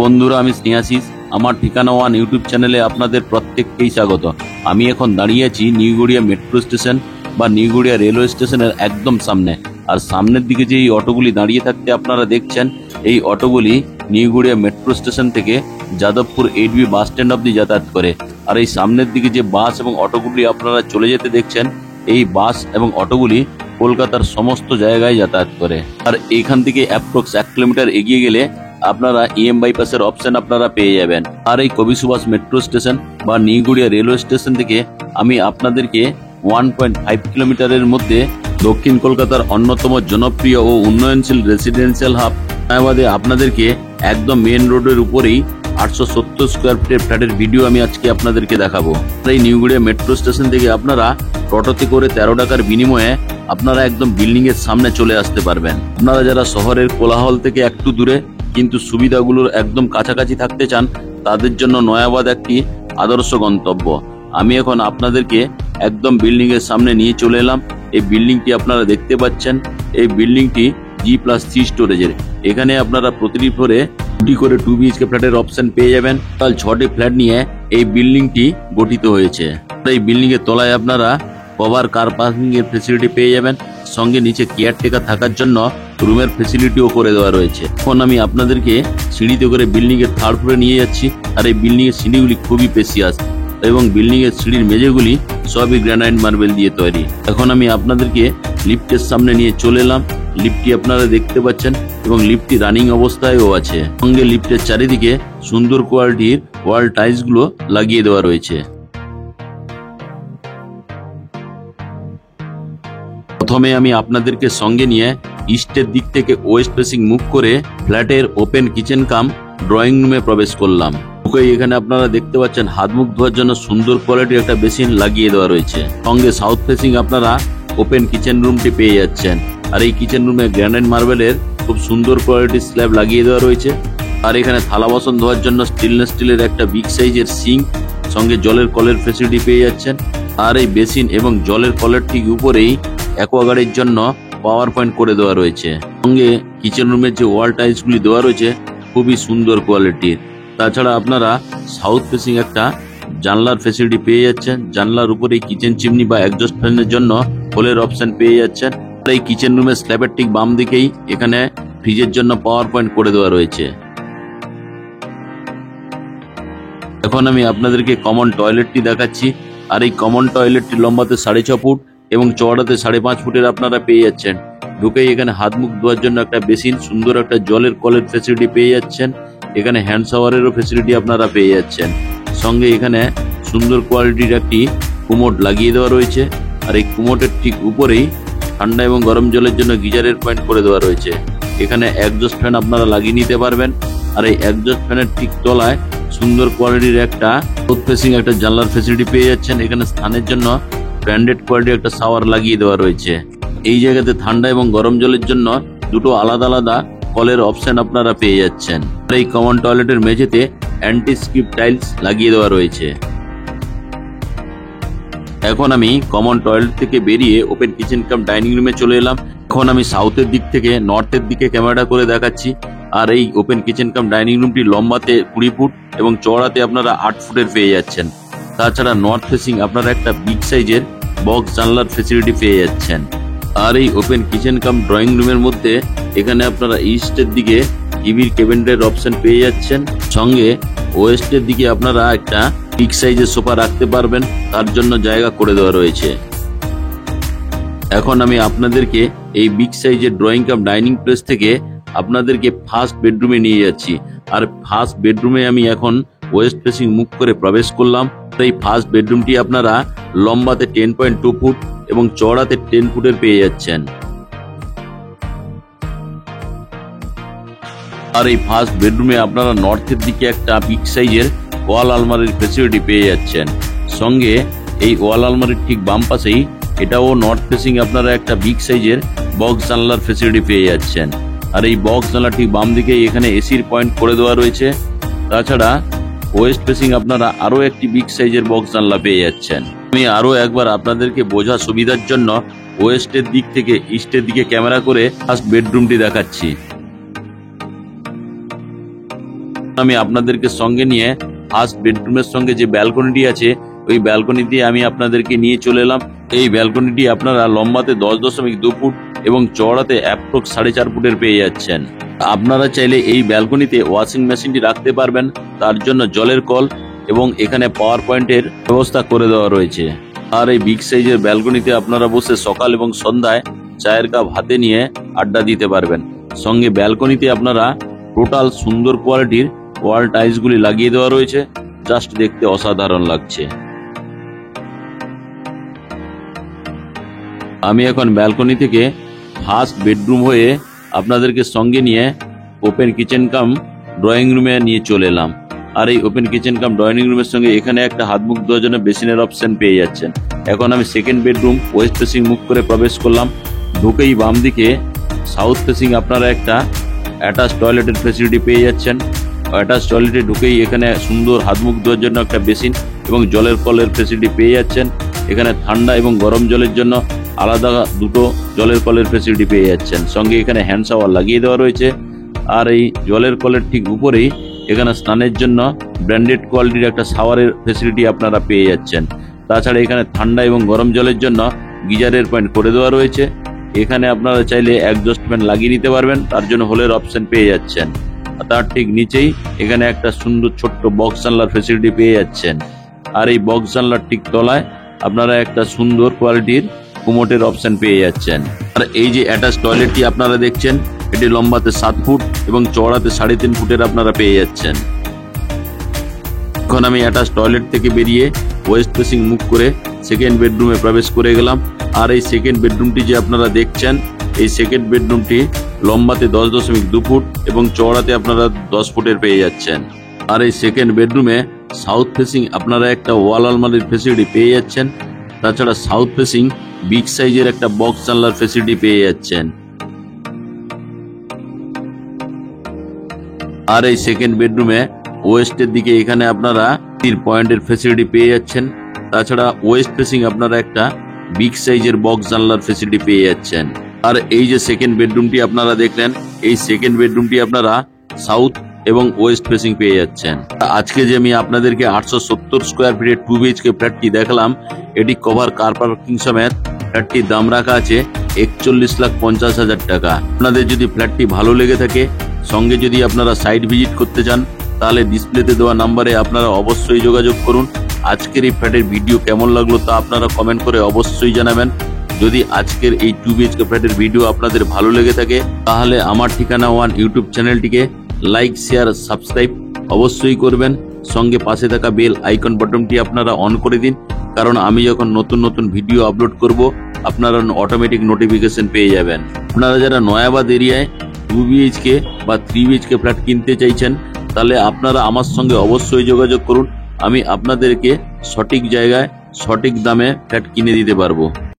বন্ধুরা, আমি স্নেহাশিস। আমার ঠিকানা ওয়ান ইউটিউব চ্যানেলে আপনাদের প্রত্যেককেই স্বাগত। আমি এখন দাঁড়িয়ে আছি নিউ গড়িয়া মেট্রো স্টেশন বা নিউ গড়িয়া রেলওয়ে স্টেশনের একদম সামনে। আর সামনের দিকে যে এই অটোগুলি দাঁড়িয়ে থাকতে আপনারা দেখছেন, এই অটোগুলি নিউ গড়িয়া মেট্রো স্টেশন থেকে যাদবপুর 8B বাস স্ট্যান্ড অব্দি যাতায়াত করে। আর এই সামনের দিকে যে বাস এবং অটোগুলি আপনারা চলে যেতে দেখছেন, এই বাস এবং অটোগুলি কলকাতার সমস্ত জায়গায় যাতায়াত করে। আর এখান থেকে অ্যাপ্রক্স 1 কিলোমিটার এগিয়ে গেলে আপনারা EM বাইপাসের অপশন আপনারা পেয়ে যাবেন। আর এই কবি সুভাষ মেট্রো স্টেশন বা নিউ গড়িয়া রেলওয়ে স্টেশন থেকে আমি আপনাদেরকে 1.5 কিলোমিটারের মধ্যে দক্ষিণ কলকাতার অন্যতম জনপ্রিয় ও উন্নয়নশীল রেসিডেন্সিয়াল হাব নয়াবাদে আপনাদেরকে একদম মেন রোডের উপরেই 870 স্কোয়ার ফিটের ফ্ল্যাটের ভিডিও আমি আজকে আপনাদেরকে দেখাবো। এই নিউ গড়িয়া মেট্রো স্টেশন থেকে আপনারা টোটোতে করে 13 টাকার বিনিময়ে আপনারা একদম বিল্ডিং এর সামনে চলে আসতে পারবেন। আপনারা যারা শহরের কোলাহল থেকে একটু দূরে কিন্তু সুবিধাগুলোর একদম কাছাকাছি থাকতে চান, তাদের জন্য নয়াবাদ একটি আদর্শ গন্তব্য। আমি এখন আপনাদেরকে একদম বিল্ডিং এর সামনে নিয়ে চলে এলাম। এই বিল্ডিংটি আপনারা দেখতে পাচ্ছেন, এই বিল্ডিংটি G+3 স্টোরেজের। এখানে আপনারা প্রতিটি ফ্লোরে 2টি করে 2 BHK ফ্ল্যাটের অপশন পেয়ে যাবেন। কাল 6টি ফ্ল্যাট নিয়ে এই বিল্ডিংটি গঠিত হয়েছে। এই বিল্ডিং এর তলায় আপনারা কভার কার পার্কিং এর ফেসিলিটি পেয়ে যাবেন, সঙ্গে নিচে কেয়ারটেকার থাকার জন্য রুমের ফেসিলিটিও করে দেওয়া রয়েছে। এখন আমি আপনাদেরকে সিঁড়িতে করে বিল্ডিং এর 3rd ফ্লোরে নিয়ে যাচ্ছি। আর এই বিল্ডিং এর সিঁড়িগুলি খুবই স্পেসিয়াস এবং বিল্ডিং এর সিঁড়ির মেঝেগুলি সবই গ্রানাইট মার্বেল দিয়ে তৈরি। এখন আমি আপনাদেরকে লিফটের সামনে নিয়ে চলে এলাম। লিফটটি আপনারা দেখতে পাচ্ছেন এবং লিফটটি রানিং অবস্থায়ও আছে। সঙ্গে লিফটের চারিদিকে সুন্দর কোয়ালিটির ওয়াল টাইলস গুলো লাগিয়ে দেওয়া রয়েছে। প্রথমে আমি আপনাদেরকে সঙ্গে নিয়ে ইস্টের দিক থেকে ওয়েস্ট ফেসিং মুভ করে ফ্ল্যাটের ওপেন কিচেন কাম ড্রয়িং রুমে প্রবেশ করলাম। এখানে আপনারা দেখতে পাচ্ছেন হাত মুখ ধোয়ার জন্য সুন্দর কোয়ালিটির একটা বেসিন লাগিয়ে দেওয়া রয়েছে। সঙ্গে সাউথ ফেসিং আপনারা ওপেন কিচেন রুমটি পেয়ে যাচ্ছেন। আর এই কিচেন রুমে গ্রানাইট মার্বেলের খুব সুন্দর কোয়ালিটির স্ল্যাব লাগিয়ে দেওয়া রয়েছে। আর এখানে থালা বাসন ধোয়ার জন্য স্টেনলেস স্টিলের একটা বিগ সাইজের সিঙ্ক, সঙ্গে জলের কলের ফেসিলিটি পেয়ে যাচ্ছেন। আর এই বেসিন এবং জলের কলের ঠিক উপরেই অ্যাকোয়াগার্ডের জন্য পাওয়ার পয়েন্ট করে দেওয়া রয়েছে। সঙ্গে কিচেন রুমের যে ওয়াল টাইলস গুলি দেওয়া রয়েছে খুবই সুন্দর কোয়ালিটির। তাছাড়া আপনারা সাউথ ফেসিং একটা জানলার ফেসিলিটি পেয়ে যাচ্ছেন। জানলার উপরে কিচেন চিমনি বা এক্সস্ট ফ্যানের জন্য হোলের অপশন পেয়ে যাচ্ছেন। এই কিচেন রুমের স্ল্যাবের ঠিক বাম দিকেই এখানে ফ্রিজের জন্য পাওয়ার পয়েন্ট করে দেওয়া রয়েছে। এখন আমি আপনাদেরকে কমন টয়লেটটি দেখাচ্ছি। আর এই কমন টয়লেটটি লম্বাতে 6.5 ফুট এবং চওড়াতে 5.5 ফুটের আপনারা পেয়ে যাচ্ছেন। ঢুকেই এখানে হাত মুখ ধোয়ার জন্য একটা বেসিন, সুন্দর একটা জলের কলের ফেসিলিটি পেয়ে যাচ্ছেন। এখানে হ্যান্ড শাওয়ারেরও ফেসিলিটি আপনারা পেয়ে যাচ্ছেন। সঙ্গে এখানে সুন্দর কোয়ালিটির একটি কুমোড লাগিয়ে দেওয়া রয়েছে। আর এই কুমোডের ঠিক উপরেই ঠান্ডা এবং গরম জলের জন্য গিজারের পয়েন্ট করে দেওয়া রয়েছে। এখানে এক্সস্ট ফ্যান আপনারা লাগিয়ে নিতে পারবেন। আর এই এক্সস্ট ফ্যানের ঠিক তলায় সুন্দর কোয়ালিটির একটা সাউথ ফেসিং একটা জানলার ফেসিলিটি পেয়ে যাচ্ছেন। এখানে স্নানের জন্য ব্র্যান্ডেড কোয়ালিটির একটা শাওয়ার লাগিয়ে দেওয়া রয়েছে। এই জায়গাতে ঠান্ডা এবং গরম জলের জন্য দুটো আলাদা আলাদা কলের অপশন আপনারা পেয়ে যাচ্ছেন। এই কমন টয়লেটের মেঝেতে অ্যান্টি স্কিপ টাইলস লাগিয়ে দেওয়া রয়েছে। এখন আমি কমন টয়লেট থেকে বেরিয়ে ওপেন কিচেন কাম ডাইনিং রুমে চলে এলাম। এখন আমি সাউথের দিক থেকে নর্থের দিকে ক্যামেরা করে দেখাচ্ছি। আর এই ওপেন কিচেন কাম ডাইনিং রুমটি লম্বাতে 20 ফুট এবং চওড়াতে আপনারা 8 ফুটের পেয়ে যাচ্ছেন। তাছাড়া নর্থ ফেসিং আপনারা একটা বিগ সাইজের বক্স জানলার ফেসিলিটি পেয়ে যাচ্ছেন। আর এই ওপেন কিচেন কাম ড্রয়িং রুমের মধ্যে এখানে আপনারা ইস্টের দিকে টিভির ক্যাবিনেটের অপশন পেয়ে যাচ্ছেন। সঙ্গে ওয়েস্টের দিকে আপনারা একটা বিগ সাইজের সোফা রাখতে পারবেন, তার জন্য জায়গা করে দেওয়া রয়েছে। এখন আমি আপনাদেরকে এই বিগ সাইজের ড্রয়িং কাম ডাইনিং প্লেস থেকে আপনাদেরকে ফার্স্ট বেডরুমে নিয়ে যাচ্ছি। আর ফার্স্ট বেডরুমে আমি এখন ওয়েস্ট ফেসিং মুখ করে প্রবেশ করলাম। এই ফার্স্ট বেডরুমটি আপনারা লম্বাতে 10.2 ফুট এবং চওড়াতে 10 ফুটের পেয়ে যাচ্ছেন। আর এই ফার্স্ট বেডরুমে আপনারা নর্থের দিকে একটা বিগ সাইজের ওয়াল আলমারির ফেসিলিটি পেয়ে যাচ্ছেন। সঙ্গে এই ওয়াল আলমারির ঠিক বাম পাশেই এটাও নর্থ ফেসিং আপনারা একটা বিগ সাইজের বক্স জানলার ফেসিলিটি পেয়ে যাচ্ছেন। আর এই বক্স জানলা ঠিক বাম দিকে এখানে এসির পয়েন্ট করে দেওয়া রয়েছে। তাছাড়া ওয়েস্ট ফেসিং আপনারা আরো একটি বিগ সাইজের বক্স জানলা পেয়ে যাচ্ছেন। আমি আরো একবার আপনাদেরকে বোঝা সুবিধার জন্য ওয়েস্টের দিক থেকে ইস্টের দিকে ক্যামেরা করে ফার্স্ট বেডরুমটি দেখাচ্ছি। আমি আপনাদেরকে সঙ্গে নিয়ে ফার্স্ট বেডরুমের সঙ্গে যে ব্যালকনিটি আছে ওই ব্যালকনিতে আমি আপনাদেরকে নিয়ে চলে এলাম। এই ব্যালকনিটি আপনারা লম্বাতে 10.2 ফুট এবং চওড়াতে অ্যাপ্রক্স 4.5 ফুটের পেয়ে যাচ্ছেন। আপনারা চাইলে এই ব্যালকনিতে ওয়াশিং মেশিনটি রাখতে পারবেন, তার জন্য জলের কল এবং এখানে পাওয়ার পয়েন্টের ব্যবস্থা করে দেওয়া রয়েছে। আর এই বিগ সাইজের ব্যালকনিতে আপনারা বসে সকাল এবং সন্ধ্যায় চায়ের কাপ হাতে নিয়ে আড্ডা দিতে পারবেন। সঙ্গে ব্যালকনিতে আপনারা টোটাল সুন্দর কোয়ালিটির ওয়াল টাইলস গুলি লাগিয়ে দেওয়া রয়েছে, জাস্ট দেখতে অসাধারণ লাগছে। আমি এখন ব্যালকনি থেকে ফার্স্ট বেডরুম হয়ে আপনাদেরকে সঙ্গে নিয়ে ওপেন কিচেন কাম ড্রয়িং রুমে নিয়ে চলে এলাম। আর এই ওপেন কিচেন কাম ড্রয়িং রুমের সঙ্গে এখানে একটা হাত মুখ ধোয়ার জন্য বেসিনের অপশন পেয়ে যাচ্ছেন। এখন আমি সেকেন্ড বেডরুম ওয়েস্ট ফেসিং মুখ করে প্রবেশ করলাম। ঢুকেই বাম দিকে সাউথ ফেসিং আপনারা একটা অ্যাটাচ টয়লেটের ফেসিলিটি পেয়ে যাচ্ছেন। অ্যাটাচ টয়লেটে ঢুকেই এখানে সুন্দর হাত মুখ ধোয়ার জন্য একটা বেসিন এবং জলের কলের ফেসিলিটি পেয়ে যাচ্ছেন। এখানে ঠান্ডা এবং গরম জলের জন্য আলাদা দুটো জলের কলের ফেসিলিটি পেয়ে যাচ্ছেন। সঙ্গে এখানে হ্যান্ড শাওয়ার লাগিয়ে দেওয়া রয়েছে। আর এই জলের কলের ঠিক উপরেই এখানে স্নানের জন্য ব্র্যান্ডেড কোয়ালিটির একটা শাওয়ারের ফেসিলিটি আপনারা পেয়ে যাচ্ছেন। তাছাড়া এখানে ঠান্ডা এবং গরম জলের জন্য গিজারের পয়েন্ট করে দেওয়া রয়েছে। এখানে আপনারা চাইলে অ্যাডজাস্ট ফ্যান লাগিয়ে নিতে পারবেন, তার জন্য হোলের অপশন পেয়ে যাচ্ছেন। তার ঠিক নিচেই এখানে একটা সুন্দর ছোট্ট বক্স জানলার ফেসিলিটি পেয়ে যাচ্ছেন। আর এই বক্স জানলার ঠিক তলায় আপনারা একটা সুন্দর কোয়ালিটির কুমোটের অপশন পেয়ে যাচ্ছেন। আর এই যে অ্যাটাচ টয়লেটটি আপনারা দেখছেন, এটি লম্বাতে 7 ফুট এবং চওড়াতে 3.5 ফুটের আপনারা পেয়ে যাচ্ছেন। এখন আমি অ্যাটাচ টয়লেট থেকে বেরিয়ে ওয়েস্ট ফেসিং মুখ করে সেকেন্ড বেডরুমে প্রবেশ করে গেলাম। আর এই সেকেন্ড বেডরুমটি যে আপনারা দেখছেন, এই সেকেন্ড বেডরুমটি লম্বাতে 10.2 ফুট এবং চওড়াতে আপনারা 10 ফুটের পেয়ে যাচ্ছেন। আর এই সেকেন্ড বেডরুমে সাউথ ফেসিং আপনারা একটা ওয়াল আলমারির ফেসিলিটি পেয়ে যাচ্ছেন। তাছাড়া সাউথ ফেসিং বিগ সাইজের একটা বক্স জানলার ফেসিলিটি পেয়ে যাচ্ছেন। আর এই সেকেন্ড বেডরুমে ওয়েস্টের দিকে এখানে আপনারা 3 পয়েন্টের ফেসিলিটি পেয়ে যাচ্ছেন। তাছাড়া ওয়েস্ট ফেসিং আপনারা একটা বিগ সাইজের বক্স জানলার ফেসিলিটি পেয়ে যাচ্ছেন। আর এই যে সেকেন্ড বেডরুমটি আপনারা দেখলেন, এই সেকেন্ড বেডরুমটি আপনারা সাউথ এবং ওয়েস্ট ফেসিং পেয়ে যাচ্ছেন। আজকে যে আমি আপনাদেরকে 870 স্কোয়ার ফিটের 2 BHK ফ্ল্যাটটি দেখালাম, এটি কভার কার পার্কিং সমেত ফ্ল্যাটটির দাম রাখা আছে 41,50,000 টাকা। আপনাদের যদি ফ্ল্যাটটি ভালো লেগে থাকে, সঙ্গে যদি আপনারা সাইট ভিজিট করতে চান, তাহলে ডিসপ্লেতে দেওয়া নাম্বারে আপনারা অবশ্যই যোগাযোগ করুন। আজকের এই ফ্ল্যাটের ভিডিও কেমন লাগলো তা আপনারা কমেন্ট করে অবশ্যই জানাবেন। যদি আজকের এই 2 BHK ফ্ল্যাটের ভিডিও আপনাদের ভালো লেগে থাকে, তাহলে আমার ঠিকানা ওয়ান ইউটিউব চ্যানেলটিকে লাইক, শেয়ার, সাবস্ক্রাইব অবশ্যই করবেন। সঙ্গে পাশে থাকা বেল আইকন বাটনটি আপনারা অন করে দিন, কারণ আমি যখন নতুন নতুন ভিডিও আপলোড করব আপনারা অটোমেটিক নোটিফিকেশন পেয়ে যাবেন। আপনারা যারা নয়াবাদ এরিয়ায় 2 BHK বা 3 BHK ফ্ল্যাট কিনতে চাইছেন, তাহলে আপনারা আমার সঙ্গে অবশ্যই যোগাযোগ করুন। আমি আপনাদেরকে সঠিক জায়গায় সঠিক দামে ফ্ল্যাট কিনে দিতে পারবো।